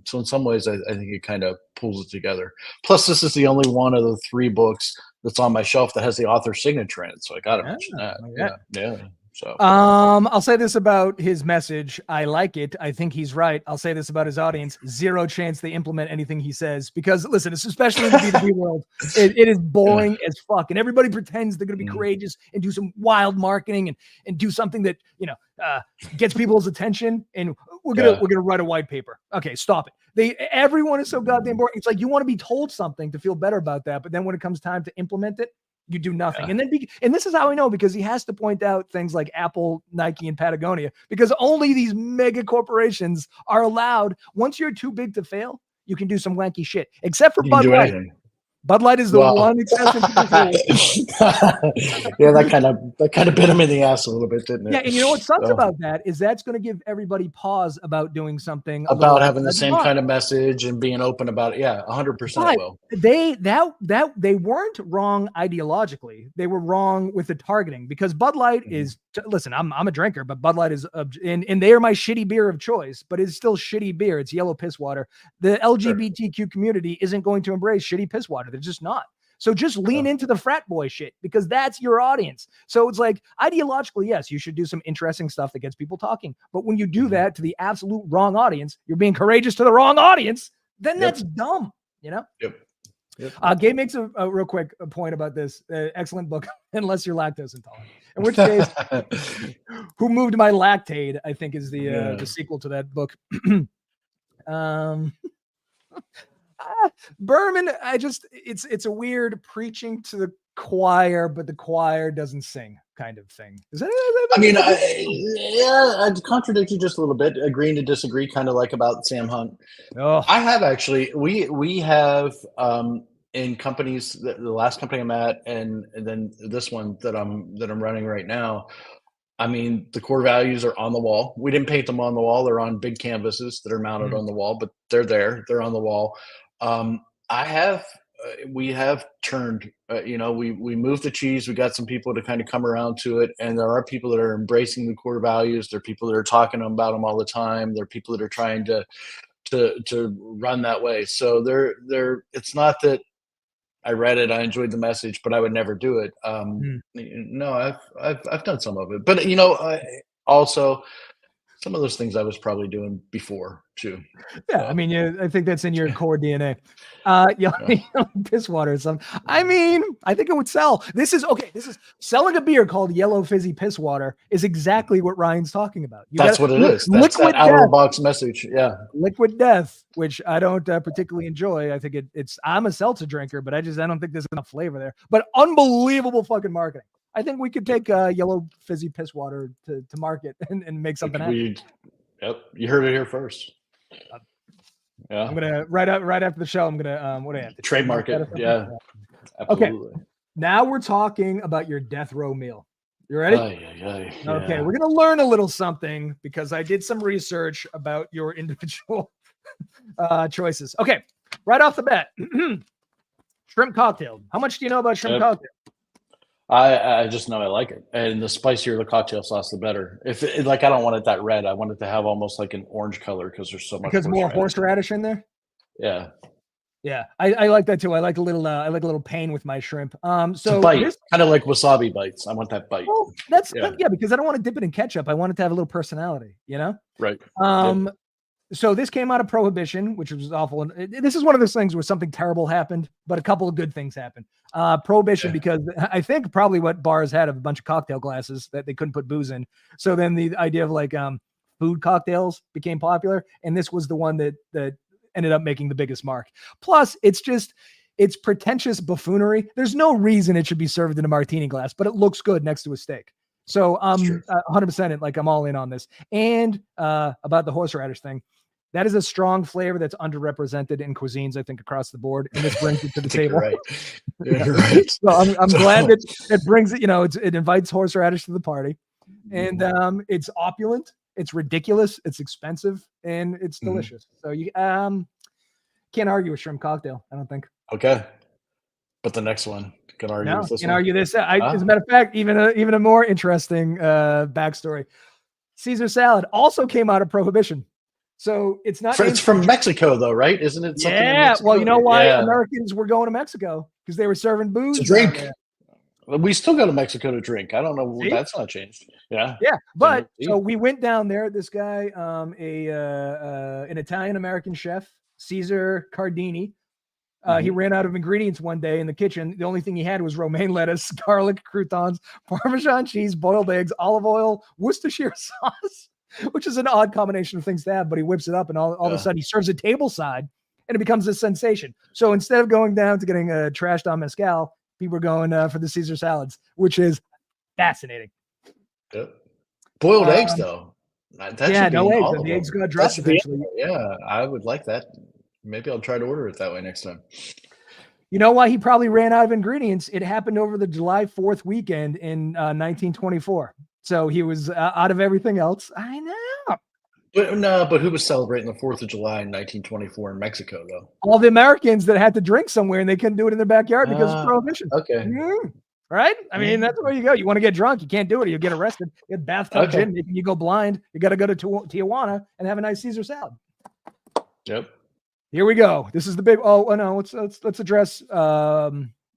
So in some ways, I think it kind of pulls it together. Plus, this is the only one of the three books that's on my shelf that has the author signature in it. So I got to mention that. Yeah. So I'll say this about his message. I like it. I think he's right. I'll say this about his audience. Zero chance they implement anything he says because listen, it's especially in the B2B world, it is boring as fuck. And everybody pretends they're going to be courageous and do some wild marketing and do something that, gets people's attention. And we're going to write a white paper. Okay, stop it. Everyone is so goddamn boring. It's like you want to be told something to feel better about that. But then when it comes time to implement it, you do nothing. Yeah. And then, and this is how I know, because he has to point out things like Apple, Nike, and Patagonia, because only these mega corporations are allowed. Once you're too big to fail, you can do some wanky shit, except for Bud Light. Bud Light is the one exception to the yeah, that kind of bit him in the ass a little bit, didn't it? Yeah, and you know what sucks about that is that's going to give everybody pause about doing something about having the same kind of message and being open about it. Yeah, 100% will. They weren't wrong ideologically. They were wrong with the targeting because Bud Light is. Listen, I'm a drinker, but Bud Light is, and they are my shitty beer of choice. But it's still shitty beer. It's yellow piss water. The LGBTQ community isn't going to embrace shitty piss water. They're just not. So just lean into the frat boy shit because that's your audience. So it's like ideologically, yes, you should do some interesting stuff that gets people talking. But when you do that to the absolute wrong audience, you're being courageous to the wrong audience, then that's dumb, you know? Yep. Gabe makes a real quick point about this excellent book, Unless You're Lactose Intolerant. In which case, Who Moved My Lactate, I think is the sequel to that book. Berman, it's a weird preaching to the choir, but the choir doesn't sing kind of thing. Is that? I'd contradict you just a little bit, agreeing to disagree, kind of like about Sam Hunt. Oh. I have actually, we have in companies, the last company I'm at, and then this one that I'm running right now. I mean, the core values are on the wall. We didn't paint them on the wall; they're on big canvases that are mounted on the wall, but they're there. They're on the wall. We have turned, we moved the cheese. We got some people to kind of come around to it. And there are people that are embracing the core values. There are people that are talking about them all the time. There are people that are trying to run that way. So it's not that I read it, I enjoyed the message, but I would never do it. No, I've done some of it, but also some of those things I was probably doing before too. Yeah, I mean, I think that's in your core DNA. Piss water or something. I mean, I think it would sell. This is selling a beer called Yellow Fizzy Piss Water is exactly what Ryan's talking about. That's what it is. That's that out of the box message. Yeah. Liquid death, which I don't particularly enjoy. I think I'm a seltzer drinker, but I don't think there's enough flavor there. But unbelievable fucking marketing. I think we could take Yellow Fizzy Piss Water to market and make something happen. Yep, you heard it here first. Yeah, I'm gonna right after the show. I'm gonna what do I have to trademark it? Yeah, absolutely. Okay, now we're talking about your death row meal. You ready? Okay, we're gonna learn a little something because I did some research about your individual choices. Okay, right off the bat, shrimp cocktail. How much do you know about shrimp cocktail? I just know I like it, and the spicier the cocktail sauce, the better. I don't want it that red. I want it to have almost like an orange color because there's so much. Because more horseradish in there. Yeah, I like that too. I like a little pain with my shrimp. So bite, kind of like wasabi bites. I want that bite. Well, that's because I don't want to dip it in ketchup. I want it to have a little personality. You know. Right. So this came out of Prohibition, which was awful. And this is one of those things where something terrible happened, but a couple of good things happened. Prohibition, because I think probably what bars had a bunch of cocktail glasses that they couldn't put booze in. So then the idea of like food cocktails became popular. And this was the one that ended up making the biggest mark. Plus, it's pretentious buffoonery. There's no reason it should be served in a martini glass, but it looks good next to a steak. So 100% like I'm all in on this. And about the horseradish thing. That is a strong flavor that's underrepresented in cuisines, I think, across the board. And this brings it to the table. Right. Right. So I'm glad that it brings it, it invites horseradish to the party. And it's opulent, it's ridiculous, it's expensive, and it's delicious. So you can't argue with shrimp cocktail, I don't think. Okay. But the next one, can argue with this one. Argue this. As a matter of fact, even a more interesting backstory. Caesar salad also came out of Prohibition. So it's not. It's from Mexico, though, right? Isn't it? Something in Mexico? Well, you know why Americans were going to Mexico? Because they were serving booze. To drink. We still go to Mexico to drink. I don't know. See? That's not changed. Yeah. Yeah. But so we went down there. This guy, an Italian American chef, Caesar Cardini. He ran out of ingredients one day in the kitchen. The only thing he had was romaine lettuce, garlic, croutons, Parmesan cheese, boiled eggs, olive oil, Worcestershire sauce. Which is an odd combination of things to have, but he whips it up and all of a sudden he serves it tableside and it becomes a sensation. So instead of going down to getting trashed on mezcal, people are going for the Caesar salads, which is fascinating. Yep. Boiled eggs, though. No eggs. The eggs got dressed eventually. Yeah, I would like that. Maybe I'll try to order it that way next time. You know why he probably ran out of ingredients? It happened over the July 4th weekend in 1924. So he was out of everything else. I know. But who was celebrating the 4th of July in 1924 in Mexico, though? All the Americans that had to drink somewhere and they couldn't do it in their backyard because of Prohibition. Okay. Right? I mean, that's where you go. You want to get drunk, you can't do it. You'll get arrested. You get bathtub gin, you go blind. You got to go to Tijuana and have a nice Caesar salad. Yep. Here we go. This is the big. Oh no. Let's address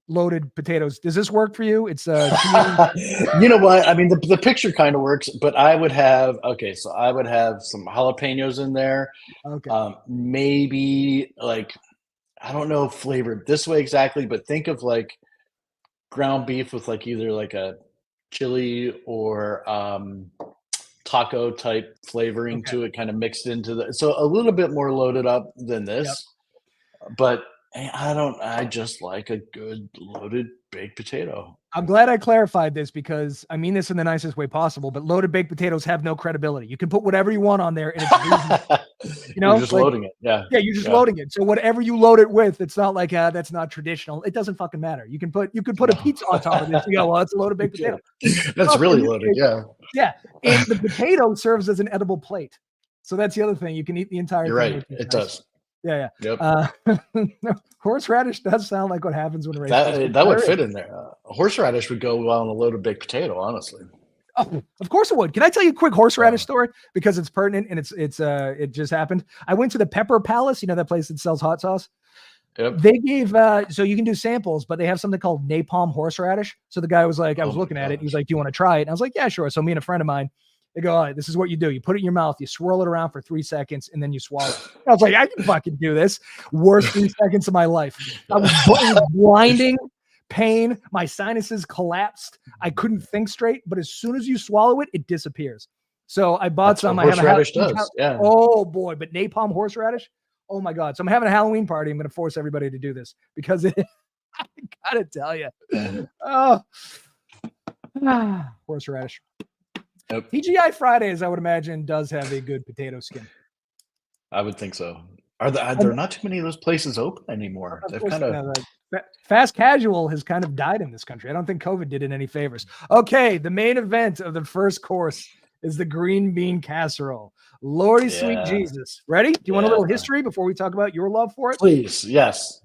loaded potatoes. Does this work for you? It's You know what? I mean, the picture kind of works, but I would have so I would have some jalapenos in there. okay. Maybe like I don't know flavored this way exactly, but think of like ground beef with like either like a chili or taco type flavoring Okay. to it, kind of mixed into so a little bit more loaded up than Yep. this. But I just like a good loaded baked potato. I'm glad I clarified this because I mean this in the nicest way possible, but loaded baked potatoes have no credibility. You can put whatever you want on there and it's reasonable. You're just loading it. Yeah. Yeah, you're just loading it. So whatever you load it with, it's not like that's not traditional. It doesn't fucking matter. You could put a pizza on top of this. You go, well, it's a loaded baked potato. That's really loaded. Yeah. Yeah. And the potato serves as an edible plate. So that's the other thing. You can eat the entire You're thing. right. It does. Yeah. Yep. Horseradish does sound like what happens when that would fit in there. Horseradish would go well on a loaded baked potato, honestly. Oh, of course it would. Can I tell you a quick horseradish story because it's pertinent and it just happened? I went to the Pepper Palace, you know that place that sells hot sauce. Yep. They gave so you can do samples, but they have something called napalm horseradish. So the guy was like, I was looking at it. He was like, "Do you want to try it?" And I was like, "Yeah, sure." So me and a friend of mine, they go, "All right, this is what you do. You put it in your mouth, you swirl it around for 3 seconds, and then you swallow it." I was like, "I can fucking do this." Worst 3 seconds of my life. I was blinding. Pain, my sinuses collapsed. I couldn't think straight, but as soon as you swallow it, it disappears. So I bought some. Horseradish does. Yeah. Oh boy, but napalm horseradish. Oh my God. So I'm having a Halloween party. I'm going to force everybody to do this because I gotta tell you. Horseradish. Yep. TGI Fridays, I would imagine, does have a good potato skin. I would think so. Are there not too many of those places open anymore? They've kind of fast casual has kind of died in this country. I don't think COVID did it any favors. Okay, the main event of the first course is the green bean casserole. Lordy sweet Jesus. Ready? Do you want a little history before we talk about your love for it? Please. Yes.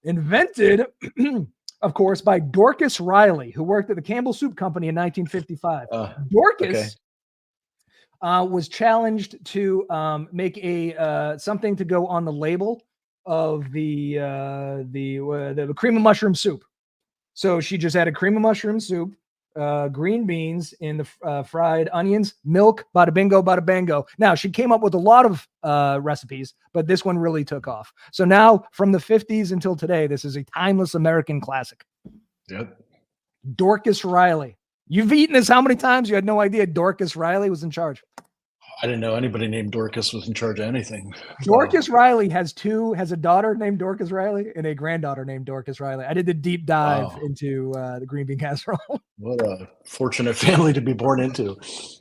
Invented, of course, by Dorcas Riley, who worked at the Campbell Soup Company in 1955. Dorcas was challenged to make a something to go on the label of the cream of mushroom soup. So she just added cream of mushroom soup, green beans in the fried onions, milk, bada bingo, bada bango. Now she came up with a lot of recipes, but this one really took off. So now from the 50s until today, this is a timeless American classic. Yep. Dorcas Riley. You've eaten this how many times? You had no idea Dorcas Riley was in charge. I didn't know anybody named Dorcas was in charge of anything. Dorcas Riley has a daughter named Dorcas Riley and a granddaughter named Dorcas Riley. I did the deep dive into the green bean casserole. What a fortunate family to be born into.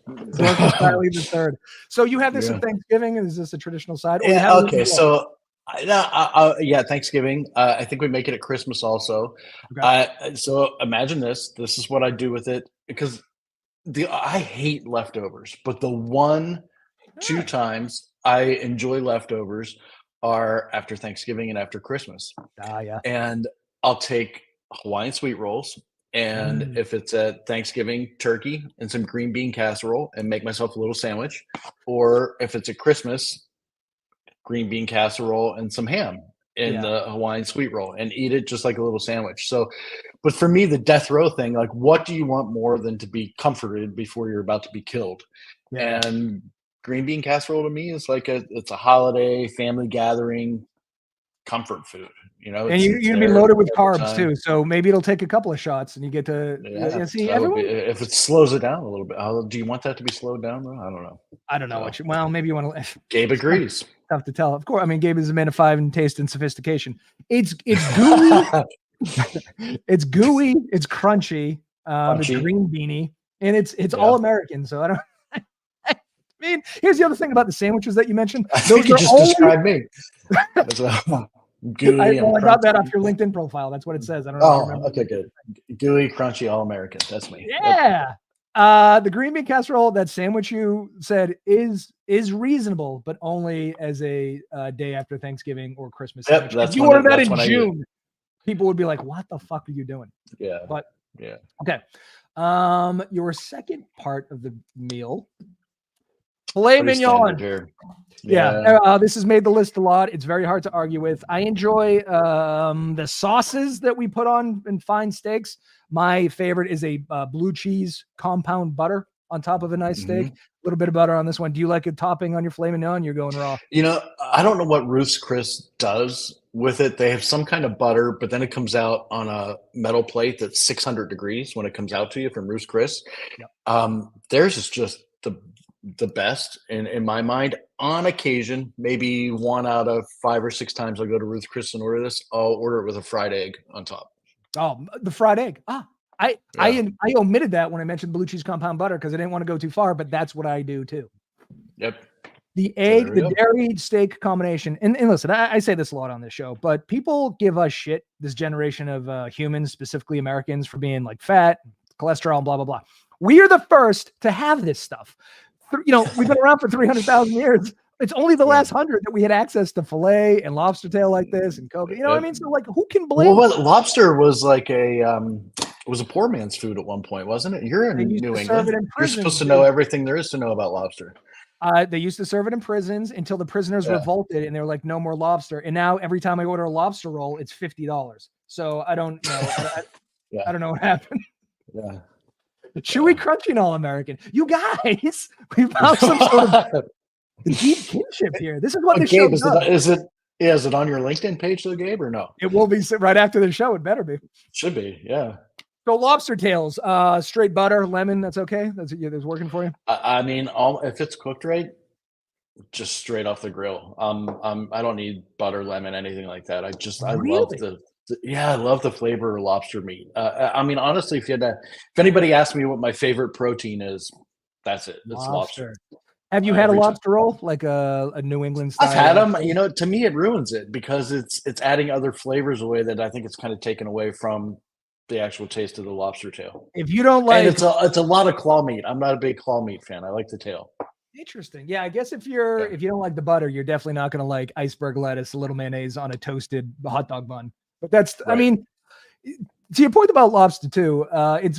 Dorcas Riley the third. So you have this at Thanksgiving? Is this a traditional side? Okay, so Thanksgiving. I think we make it at Christmas also. Okay. So imagine this. This is what I do with it because I hate leftovers, but the 2 times I enjoy leftovers are after Thanksgiving and after Christmas. Yeah. And I'll take Hawaiian sweet rolls, and if it's at Thanksgiving, turkey and some green bean casserole, and make myself a little sandwich. Or if it's at Christmas, green bean casserole and some ham in the Hawaiian sweet roll, and eat it just like a little sandwich. So, but for me, the death row thing, like, what do you want more than to be comforted before you're about to be killed? Yeah. And green bean casserole to me is like it's a holiday family gathering comfort food, you know. And you'd be loaded with carbs too, so maybe it'll take a couple of shots, and you get to see everyone. If it slows it down a little bit, do you want that to be slowed down though? I don't know. Well, maybe you want to. Gabe agrees. Tough to tell. Of course, I mean, Gabe is a man of 5 in taste and sophistication. It's gooey. It's gooey. It's crunchy. It's green beanie, and it's all American. So I don't. I mean, here's the other thing about the sandwiches that you mentioned. Those you just described me. Gooey. I got that off your LinkedIn profile. That's what it says. I don't know. Okay, good. Gooey, crunchy, all American. That's me. Yeah. The green bean casserole, that sandwich you said is reasonable, but only as a day after Thanksgiving or Christmas. Yep, if you order that in June, people would be like, "What the fuck are you doing?" Yeah. But yeah. Okay. Your second part of the meal. Filet Pretty mignon. standard here. Yeah, this has made the list a lot. It's very hard to argue with. I enjoy the sauces that we put on in fine steaks. My favorite is a blue cheese compound butter on top of a nice steak. A little bit of butter on this one. Do you like a topping on your filet mignon? You're going raw. You know, I don't know what Ruth's Chris does with it. They have some kind of butter, but then it comes out on a metal plate that's 600 degrees when it comes out to you from Ruth's Chris. Yep. Theirs is just the best in my mind. On occasion, maybe 1 out of 5 or 6 times I'll go to Ruth's Chris and order this. I'll order it with a fried egg on top. Oh, the fried egg. I omitted that when I mentioned blue cheese compound butter because I didn't want to go too far, but that's what I do too. Yep. The egg, the dairy steak combination. And listen, I say this a lot on this show, but people give us shit, this generation of humans, specifically Americans, for being like fat, cholesterol, and blah, blah, blah. We are the first to have this stuff. You know, we've been around for 300,000 years. It's only the last 100 that we had access to filet and lobster tail like this and coke. You know what I mean? So like, who can blame? Well, lobster was like it was a poor man's food at one point, wasn't it? You're in New England. You're supposed to know everything there is to know about lobster. They used to serve it in prisons until the prisoners revolted and they were like, no more lobster. And now every time I order a lobster roll, it's $50. So I don't know. I don't know what happened. Yeah. Chewy crunchy and all American. You guys, we found some sort of deep kinship here. This is what the show does. Is it on your LinkedIn page though, Gabe, or no? It will be right after the show. It better be. Should be, yeah. So lobster tails, straight butter, lemon. That's okay. That's working for you. I mean, if it's cooked right, just straight off the grill. I don't need butter, lemon, anything like that. I love the flavor of lobster meat. I mean, honestly, if anybody asked me what my favorite protein is, that's it. It's lobster. Have you had a lobster roll, like a New England style? I've had them. You know, to me, it ruins it because it's adding other flavors away that I think it's kind of taken away from the actual taste of the lobster tail. If you don't like, and it's a lot of claw meat. I'm not a big claw meat fan. I like the tail. Interesting. Yeah, I guess if you don't like the butter, you're definitely not going to like iceberg lettuce, a little mayonnaise on a toasted hot dog bun. But that's, right. I mean, to your point about lobster too, I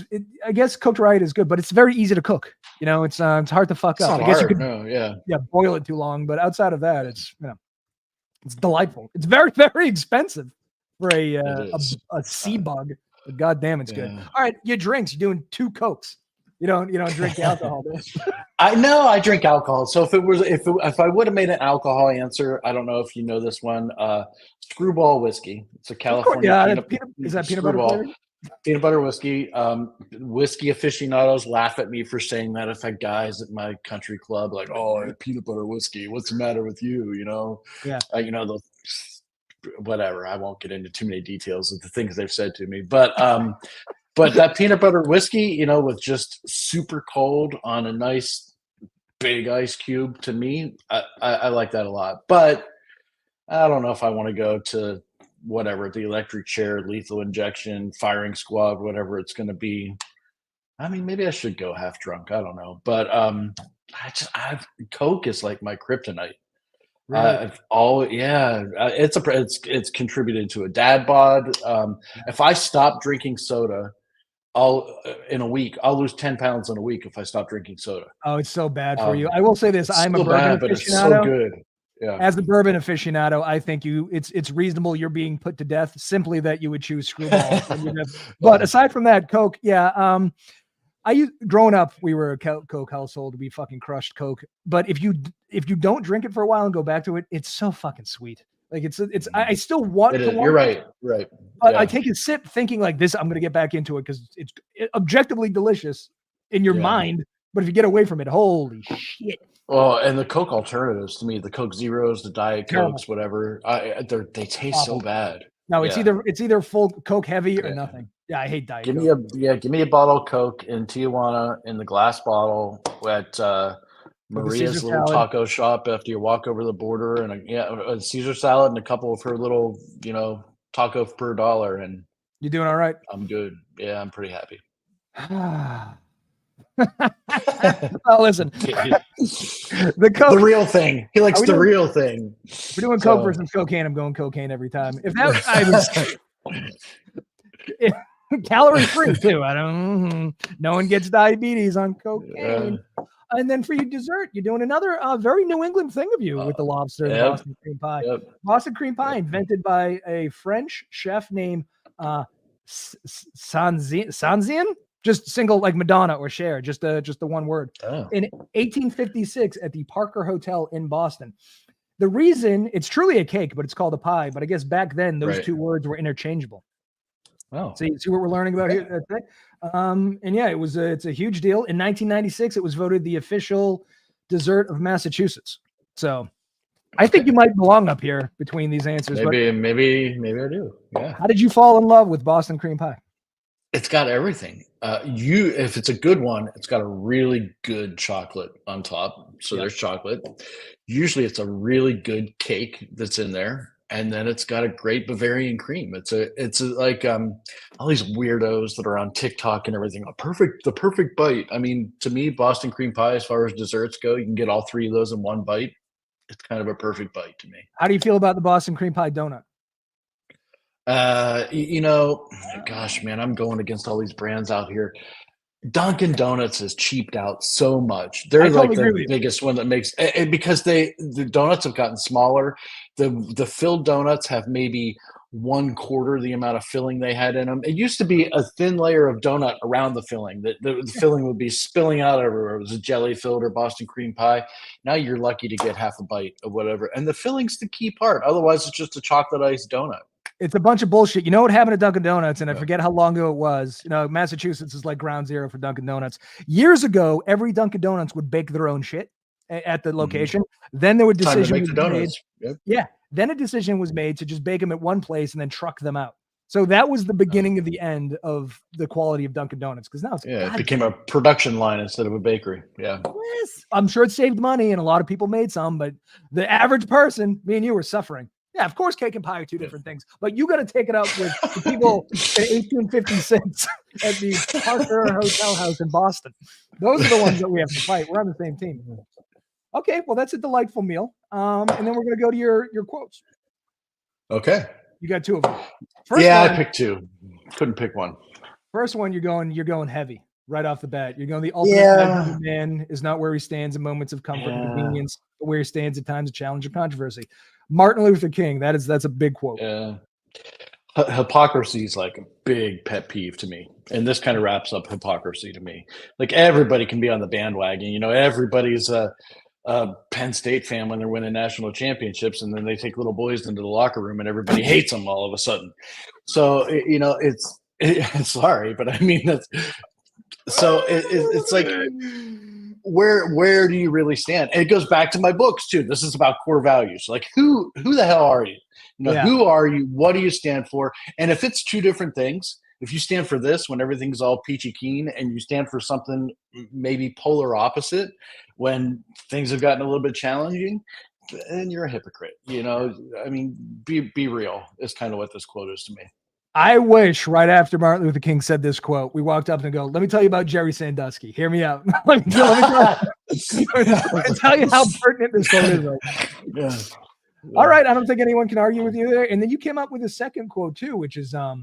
guess cooked right is good, but it's very easy to cook. You know, it's hard to fuck up. I guess you could boil it too long, but outside of that, it's it's delightful. It's very, very expensive for a sea bug. But God damn, it's good. All right, your drinks. You're doing 2 Cokes. You don't drink alcohol, do you? I drink alcohol. So if I would have made an alcohol answer, I don't know if you know this one. Screwball whiskey. It's a California. Is that peanut butter flavored? Peanut butter whiskey. Whiskey aficionados laugh at me for saying that. I've had guys at my country club like, "Oh, peanut butter whiskey. What's the matter with you?" You know. Yeah. Whatever. I won't get into too many details of the things they've said to me, but that peanut butter whiskey, you know, with just super cold on a nice big ice cube, to me, I like that a lot. But I don't know if I want to go to whatever, the electric chair, lethal injection, firing squad, whatever it's going to be. I mean, maybe I should go half drunk. I don't know. But Coke is like my kryptonite. Really? It's contributed to a dad bod. If I stop drinking soda, I'll lose 10 pounds in a week if I stop drinking soda. Oh, it's so bad for you. I will say this: I'm a bourbon aficionado. It's so good. Yeah. As the bourbon aficionado, I think it's reasonable you're being put to death simply that you would choose Screwball. But aside from that, Coke, growing up, we were a Coke household. We fucking crushed Coke. But if you don't drink it for a while and go back to it, it's so fucking sweet. Like I still want to. You're right. Right. But I take a sip thinking like this, I'm going to get back into it because it's objectively delicious in your mind. But if you get away from it, holy shit. Well, and the Coke alternatives to me, the Coke Zeros, the Diet Cokes, whatever, they taste so bad. No, it's either full Coke heavy or nothing. Yeah, I hate Diet Coke. Give me a bottle of Coke in Tijuana in the glass bottle at Maria's little taco shop after you walk over the border, and a Caesar salad and a couple of her little, taco per dollar, and you doing all right? I'm good. Yeah, I'm pretty happy. Oh, listen, the Coke, the real thing. He likes the real thing. We're doing Coke versus cocaine. I'm going cocaine every time. If that calorie free too. No one gets diabetes on cocaine. And then for your dessert, you're doing another very New England thing of you with the lobster and the Boston cream pie. Boston cream pie, invented by a French chef named Sanzien, just single like Madonna or Cher, just the one word. In 1856 at the Parker Hotel in Boston. The reason it's truly a cake, but it's called a pie. But I guess back then those two words were interchangeable. Oh, see what we're learning about here. And yeah, it's a huge deal. In 1996, it was voted the official dessert of Massachusetts. So I think you might belong up here between these answers. Maybe I do. Yeah. How did you fall in love with Boston cream pie? It's got everything. If it's a good one, it's got a really good chocolate on top. So there's chocolate. Usually it's a really good cake that's in there. And then it's got a great Bavarian cream. It's like all these weirdos that are on TikTok and everything. The perfect bite. I mean, to me, Boston cream pie, as far as desserts go, you can get all three of those in one bite. It's kind of a perfect bite to me. How do you feel about the Boston cream pie donut? Gosh, man, I'm going against all these brands out here. Dunkin' Donuts has cheaped out so much. They're like the biggest one that makes because the donuts have gotten smaller. The filled donuts have maybe 1/4 the amount of filling they had in them. It used to be a thin layer of donut around the filling. The filling would be spilling out everywhere. It was a jelly filled or Boston cream pie. Now you're lucky to get half a bite of whatever. And the filling's the key part. Otherwise, it's just a chocolate iced donut. It's a bunch of bullshit. You know what happened to Dunkin' Donuts? And I forget how long ago it was. Massachusetts is like ground zero for Dunkin' Donuts. Years ago, every Dunkin' Donuts would bake their own shit at the location. Then there would decision was made. Yeah. Then a decision was made to just bake them at one place and then truck them out. So that was the beginning of the end of the quality of Dunkin' Donuts. Because now it became a production line instead of a bakery. Yeah. Yes. I'm sure it saved money and a lot of people made some, but the average person, me and you, were suffering. Yeah, of course, cake and pie are two different things, but you got to take it up with the people in 1856 at the Parker Hotel House in Boston. Those are the ones that we have to fight. We're on the same team. Okay, well, that's a delightful meal. And then we're going to go to your quotes. Okay. You got two of them. I picked two. Couldn't pick one. First one, you're going heavy right off the bat. You're going the ultimate man is not where he stands in moments of comfort and convenience, but where he stands at times of challenge and controversy. Martin Luther King. That's a big quote. Yeah. Hypocrisy is like a big pet peeve to me. And this kind of wraps up hypocrisy to me. Like everybody can be on the bandwagon. Everybody's a Penn State fan when they're winning national championships, and then they take little boys into the locker room and everybody hates them all of a sudden. So, it's sorry, but I mean, it's like, where do you really stand? And it goes back to my books too. This is about core values. Like who the hell are you? Who are you? What do you stand for? And if it's two different things, if you stand for this when everything's all peachy keen, and you stand for something maybe polar opposite when things have gotten a little bit challenging, then you're a hypocrite. I mean, be real is kind of what this quote is to me. I wish right after Martin Luther King said this quote, we walked up and go, let me tell you about Jerry Sandusky. Hear me out. let me tell you how pertinent this quote is. Right? Yeah. All right. I don't think anyone can argue with you there. And then you came up with a second quote too, which is, I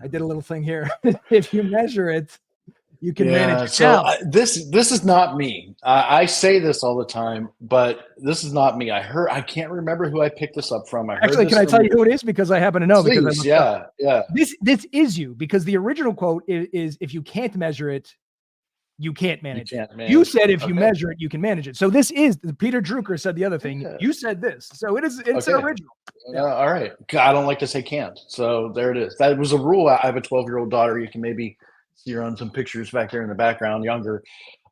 did a little thing here. If you measure it, you can manage it. So this is not me. I say this all the time, but this is not me. I can't remember who I picked this up from. Actually, can I tell you who it is? Because I happen to know. Please, yeah. This is you, because the original quote is if you can't measure it, you can't manage it. You said if you measure it, you can manage it. So this is Peter Drucker said the other thing. Yeah. You said this. So it's original. All right. I don't like to say can't. So there it is. That was a rule. I have a 12-year-old daughter. You can maybe see her on some pictures back there in the background, younger.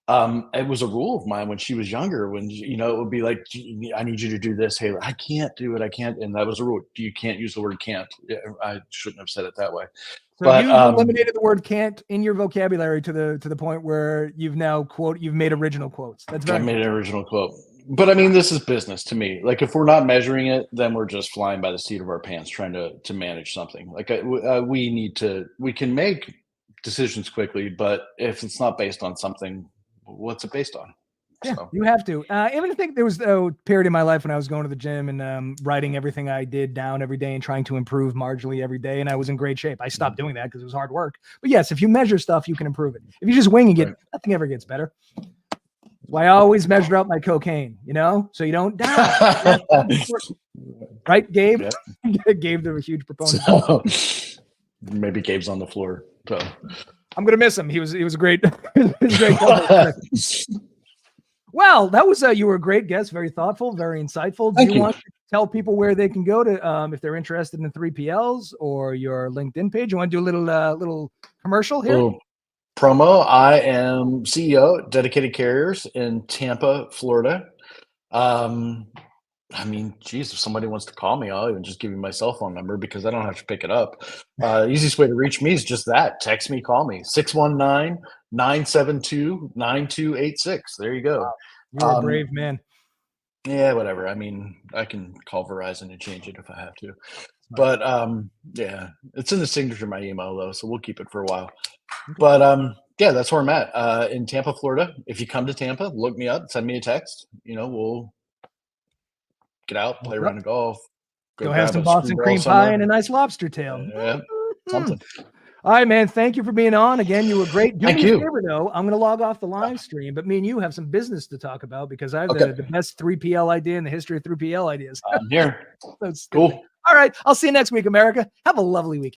It was a rule of mine when she was younger, when, it would be like, I need you to do this. Hey, I can't do it. I can't. And that was a rule. You can't use the word can't. I shouldn't have said it that way. So you've eliminated the word can't in your vocabulary to the point where you've now you've made original quotes. I made an original quote. But I mean, this is business to me. Like if we're not measuring it, then we're just flying by the seat of our pants trying to manage something. Like we can make decisions quickly, but if it's not based on something, what's it based on? Yeah, so. You have to. Even I think there was a period in my life when I was going to the gym and writing everything I did down every day and trying to improve marginally every day, and I was in great shape. I stopped doing that because it was hard work. But yes, if you measure stuff, you can improve it. If you just wing it, nothing ever gets better. why I always measure out my cocaine, so you don't die. Right, Gabe? Yeah. Gabe, the huge proponent. So, maybe Gabe's on the floor. So I'm gonna miss him. He was a great, he was a great co-host. Well, that was you were a great guest, very thoughtful, very insightful. Do you want to tell people where they can go to if they're interested in 3PLs or your LinkedIn page? You want to do a little commercial here? Little promo. I am CEO, Dedicated Carriers in Tampa, Florida. I mean, geez, if somebody wants to call me, I'll even just give you my cell phone number because I don't have to pick it up. Easiest way to reach me is just that. Text me, call me. 619-972-9286. There you go. Wow. You're a brave man. Yeah, whatever. I mean, I can call Verizon and change it if I have to. But yeah, it's in the signature of my email though, so we'll keep it for a while. But yeah, that's where I'm at. In Tampa, Florida. If you come to Tampa, look me up, send me a text. We'll get out, play around of golf. Go have some Boston cream pie and a nice lobster tail. Yeah, something. All right, man. Thank you for being on again. You were great. Thank you. Favor, though. I'm going to log off the live stream, but me and you have some business to talk about because I have the best 3PL idea in the history of 3PL ideas. I'm here. That's cool. All right. I'll see you next week, America. Have a lovely week.